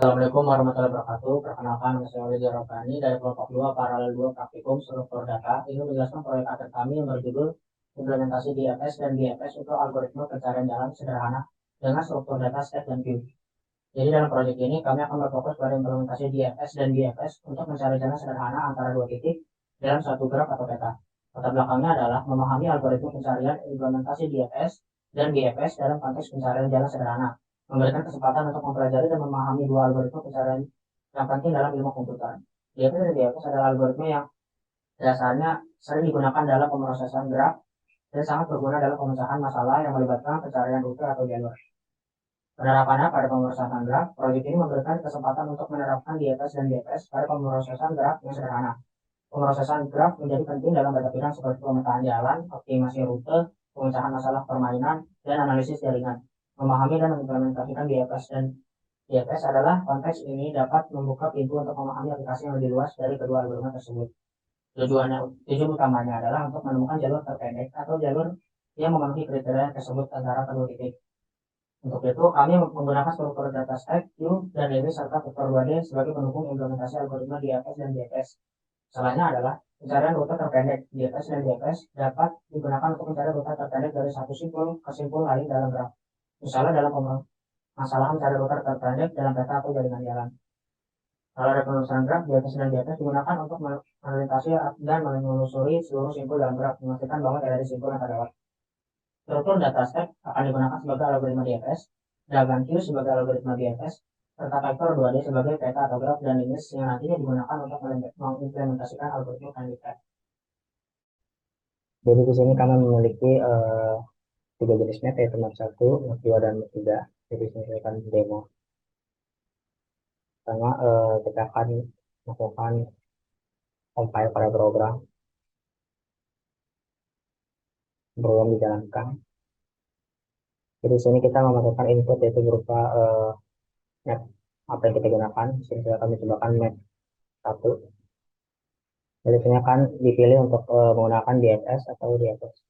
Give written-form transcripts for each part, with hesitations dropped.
Assalamualaikum warahmatullahi wabarakatuh. Perkenalkan, nama saya Oliver Rokani dari kelompok 2 Paralel 2 Praktikum Struktur Data. Ini menjelaskan proyek akhir kami yang berjudul Implementasi DFS dan BFS untuk algoritma pencarian jalan sederhana dengan struktur data step dan view. Jadi dalam proyek ini kami akan berfokus pada implementasi DFS dan BFS untuk mencari jalan sederhana antara dua titik dalam satu graf atau peta. Latar belakangnya adalah memahami algoritma pencarian implementasi DFS dan BFS dalam konteks pencarian jalan sederhana, memberikan kesempatan untuk mempelajari dan memahami dua algoritma pencarian yang penting dalam ilmu komputer. DFS dan BFS adalah algoritma yang dasarnya sering digunakan dalam pemrosesan graf dan sangat berguna dalam pemecahan masalah yang melibatkan pencarian rute atau jalur. Penerapannya pada pemrosesan graf, proyek ini memberikan kesempatan untuk menerapkan DFS dan BFS pada pemrosesan graf yang sederhana. Pemrosesan graf menjadi penting dalam banyak bidang seperti pemetaan jalan, optimasi rute, pemecahan masalah permainan, dan analisis jaringan. Memahami dan mengimplementasikan BFS dan BFS adalah konteks ini dapat membuka pintu untuk memahami aplikasi yang lebih luas dari kedua algoritma tersebut. Tujuan utamanya adalah untuk menemukan jalur terpendek atau jalur yang memenuhi kriteria tersebut antara kedua titik. Untuk itu, kami menggunakan struktur data stack, queue, dan list serta vektor 2D sebagai pendukung implementasi algoritma DFS dan BFS. Salahnya adalah pencarian rute terpendek. DFS dan BFS dapat digunakan untuk mencari rute terpendek dari satu simpul ke simpul lain dalam graf. Misalnya dalam masalah mencari rute terpendek dalam peta atau jaringan jalan. Kalau ada penelusuran graf, BFS dan BFS digunakan untuk melintasi dan menelusuri seluruh simpul dalam graf, memastikan bahwa tidak ada simpul yang terlewat. Struktur data set akan digunakan sebagai algoritma DFS, diagram queue sebagai algoritma BFS, serta vektor 2D sebagai peta atau graf dan list yang nantinya digunakan untuk mengimplementasikan algoritma kandidat. Jadi di sini kami memiliki tiga jenis map, yaitu map 1, map 2, dan map 3. Jadi di sini saya akan demo. Pertama, kita akan melakukan compile pada program dijalankan. Jadi di sini kita memasukkan input yaitu berupa map apa yang kita gunakan. Di sini kami cobakan map 1. Jadi di sini akan dipilih untuk menggunakan DFS atau DFS.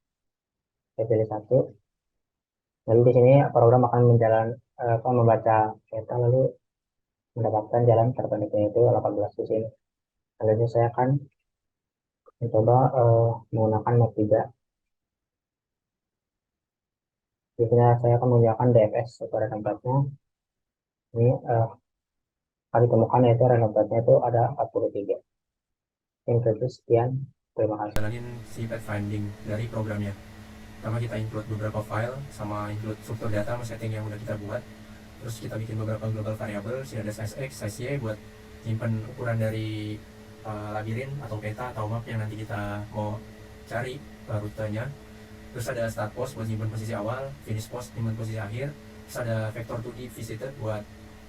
Saya pilih 1. Lalu di sini program akan membaca peta lalu mendapatkan jalan terpendeknya itu 18 di sini. Selanjutnya saya akan mencoba menggunakan map 3. Di sini saya akan menggunakan DFS pada tempatnya. Ini akan ditemukan yaitu random tempatnya itu ada 43. Itu sekian. Terima kasih. Jalanin si pathfinding dari programnya. Pertama kita include beberapa file sama include struktur data sama setting yang udah kita buat. Terus kita bikin beberapa global variable, ada size x, size y buat simpan ukuran dari labirin atau peta atau map yang nanti kita mau cari rutenya. Terus ada start post buat simpan posisi awal, finish post simpan posisi akhir. Terus ada vector 2D visited buat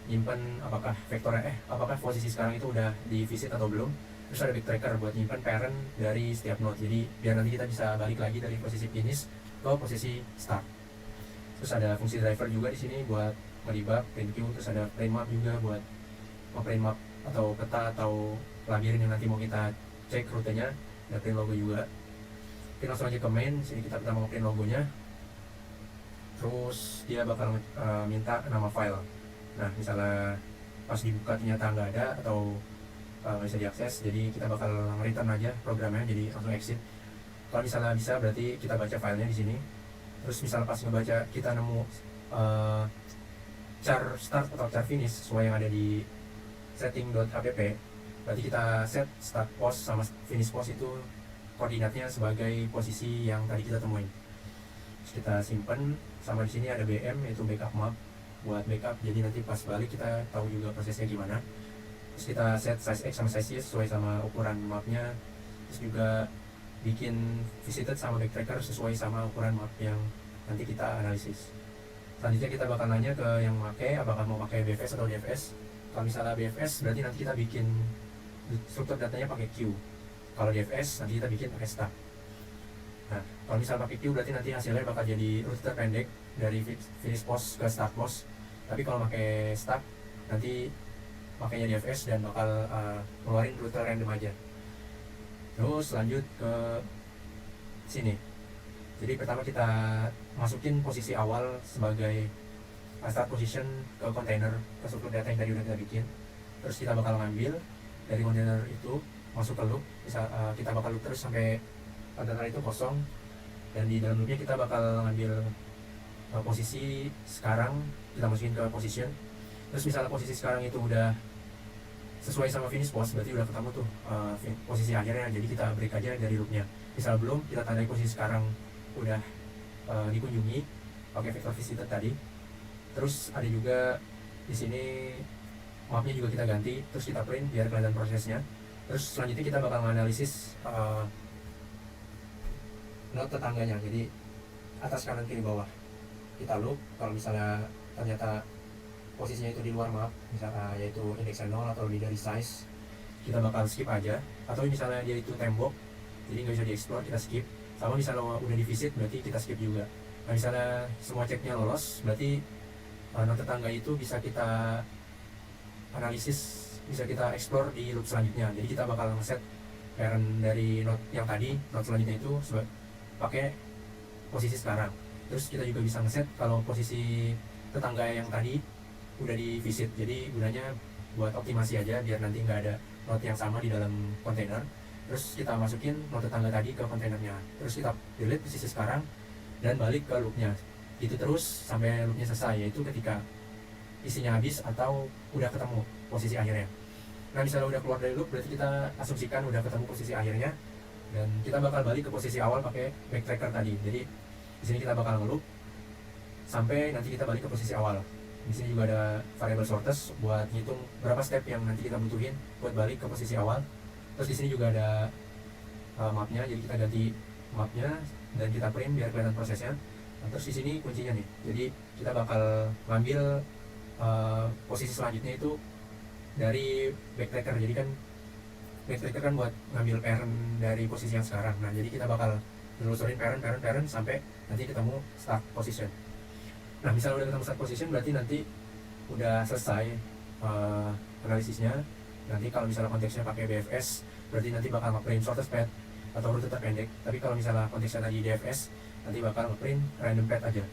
nyimpan apakah posisi sekarang itu udah di visit atau belum. Terus ada backtracker buat nyimpan parent dari setiap node, jadi biar nanti kita bisa balik lagi dari posisi finish ke posisi start. Terus ada fungsi driver juga di sini buat nge-debug, print queue. Terus ada print map juga buat print map atau peta atau labirin yang nanti mau kita cek rutenya. Ada print logo juga. Oke, langsung aja ke main. Sini kita pertama print logonya. Terus dia bakal minta nama file. Nah, misalnya pas dibuka ternyata nggak ada atau nggak bisa diakses, jadi kita bakal return aja programnya, jadi langsung exit. Kalau misalnya bisa, berarti kita baca filenya di sini. Terus misalnya pas ngebaca kita nemu char start atau char finish sesuai yang ada di setting.app, berarti kita set start post sama finish post itu koordinatnya sebagai posisi yang tadi kita temuin. Terus kita simpen, sama di sini ada BM yaitu backup map buat backup, jadi nanti pas balik kita tahu juga prosesnya gimana. Terus kita set size X sama size Y sesuai sama ukuran mapnya. Terus juga bikin visited sama backtracker sesuai sama ukuran map yang nanti kita analisis. Selanjutnya kita bakal nanya ke yang pakai apakah mau pakai BFS atau DFS. Kalau misalnya BFS berarti nanti kita bikin struktur datanya pakai queue. Kalau DFS nanti kita bikin pakai stack. Nah, kalau misalnya pakai queue berarti nanti hasilnya bakal jadi rute terpendek dari finish post ke start post. Tapi kalau pakai stack nanti makanya DFS dan bakal ngeluarin rute random aja. Terus lanjut ke sini. Jadi pertama kita masukin posisi awal sebagai start position ke kontainer, ke struktur data yang tadi udah kita bikin. Terus kita bakal ngambil dari kontainer itu masuk ke loop, kita bakal loop terus sampai kontainer itu kosong, dan di dalam loopnya kita bakal ngambil posisi sekarang, kita masukin ke position. Terus misalnya posisi sekarang itu udah sesuai sama finish post, berarti udah ketemu tuh posisi akhirnya, jadi kita break aja dari loopnya. Misal belum, kita tandai posisi sekarang udah dikunjungi pakai vector visitor tadi. Terus ada juga di sini mapnya juga kita ganti, terus kita print biar kelihatan prosesnya. Terus selanjutnya kita bakal menganalisis node tetangganya, jadi atas kanan kiri bawah kita loop. Kalau misalnya ternyata posisinya itu di luar map, misalnya yaitu indeksnya 0 atau lebih dari size, kita bakal skip aja. Atau misalnya dia itu tembok, jadi nggak bisa dieksplor, kita skip. Sama misalnya udah di visit, berarti kita skip juga. Nah, misalnya semua ceknya lolos, berarti node tetangga itu bisa kita analisis, bisa kita explore di loop selanjutnya. Jadi kita bakal ngeset parent dari node yang tadi, node selanjutnya itu pakai posisi sekarang. Terus kita juga bisa ngeset kalau posisi tetangga yang tadi udah di visit, jadi gunanya buat optimasi aja biar nanti nggak ada node yang sama di dalam kontainer. Terus kita masukin node tetangga tadi ke kontainernya, terus kita delete posisi sekarang dan balik ke loopnya. Itu terus sampai loopnya selesai, yaitu ketika isinya habis atau udah ketemu posisi akhirnya. Nah, misalnya udah keluar dari loop, berarti kita asumsikan udah ketemu posisi akhirnya, dan kita bakal balik ke posisi awal pakai backtracker tadi. Jadi di sini kita bakal ngeloop sampai nanti kita balik ke posisi awal. Di sini juga ada variable shortest buat ngitung berapa step yang nanti kita butuhin buat balik ke posisi awal. Terus di sini juga ada mapnya, jadi kita ganti mapnya dan kita print biar kelihatan prosesnya. Nah, terus di sini kuncinya nih, jadi kita bakal ngambil posisi selanjutnya itu dari backtracker. Jadi kan backtracker kan buat ngambil parent dari posisi yang sekarang. Nah, jadi kita bakal nelusurin parent sampai nanti ketemu start position. Nah, misalnya udah ketemu start position, berarti nanti udah selesai analisisnya. Nanti kalau misalnya konteksnya pakai BFS, berarti nanti bakal nge-print shortest path atau rute terpendek. Tapi kalau misalnya konteksnya tadi DFS, nanti bakal nge-print random path aja.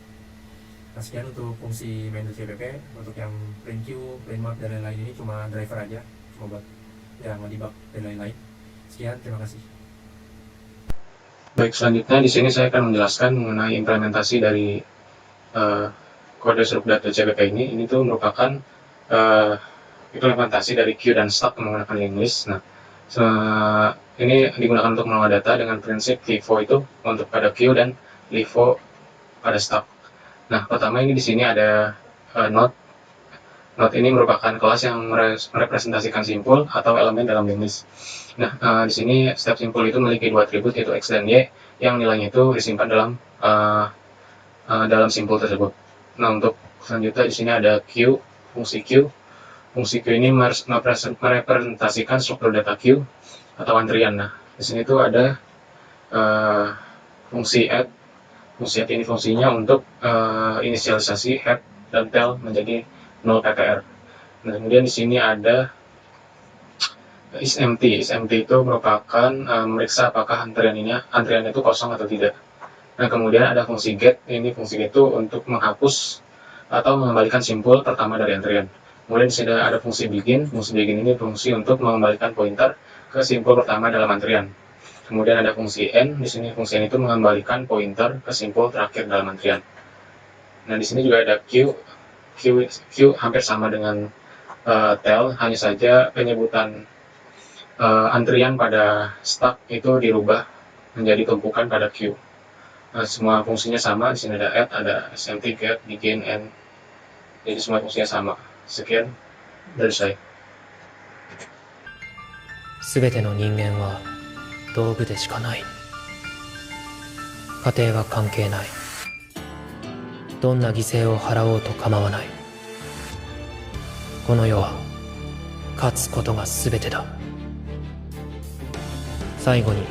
Nah, sekian untuk fungsi main.cpp. Untuk yang print queue, print map, dan lain-lain ini cuma driver aja, cuma buat ya ngedebug dan lain-lain. Sekian, terima kasih. Baik, selanjutnya di sini saya akan menjelaskan mengenai implementasi dari kode sruk.cpp ini. Ini tuh merupakan implementasi dari queue dan stack menggunakan linked list. Nah, ini digunakan untuk mengolah data dengan prinsip FIFO itu untuk pada queue dan LIFO pada stack. Nah, pertama ini di sini ada node. Node ini merupakan kelas yang merepresentasikan simpul atau elemen dalam linked list. Nah, di sini step simpul itu memiliki dua atribut, yaitu x dan y, yang nilainya itu disimpan dalam simpul tersebut. Nah, untuk selanjutnya di sini ada queue, fungsi queue. Fungsi queue ini merepresentasikan struktur data queue atau antrian. Nah, di sini tuh ada fungsi add. Fungsi add ini fungsinya untuk inisialisasi head dan tail menjadi 0 PTR. Nah, kemudian di sini ada isEmpty. isEmpty itu merupakan memeriksa apakah antriannya itu kosong atau tidak. Nah, kemudian ada fungsi get. Ini fungsi get itu untuk menghapus atau mengembalikan simpul pertama dari antrian. Kemudian di sini ada fungsi begin. Fungsi begin ini fungsi untuk mengembalikan pointer ke simpul pertama dalam antrian. Kemudian ada fungsi end. Di sini fungsi end itu mengembalikan pointer ke simpul terakhir dalam antrian. Nah, di sini juga ada queue. Queue hampir sama dengan tail, hanya saja penyebutan antrian pada stack itu dirubah menjadi tumpukan pada queue. Nah, semua fungsinya sama. Di sini ada add, ada isEmpty, get, begin, end. Jadi semua fungsinya sama. Sekian dari saya. すべての人間は道具でしかない。家庭は関係ない。どんな犠牲を払おうと構わない。この世は勝つことがすべてだ。最後に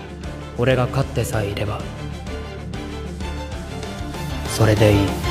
俺が勝ってさえいればそれでいい。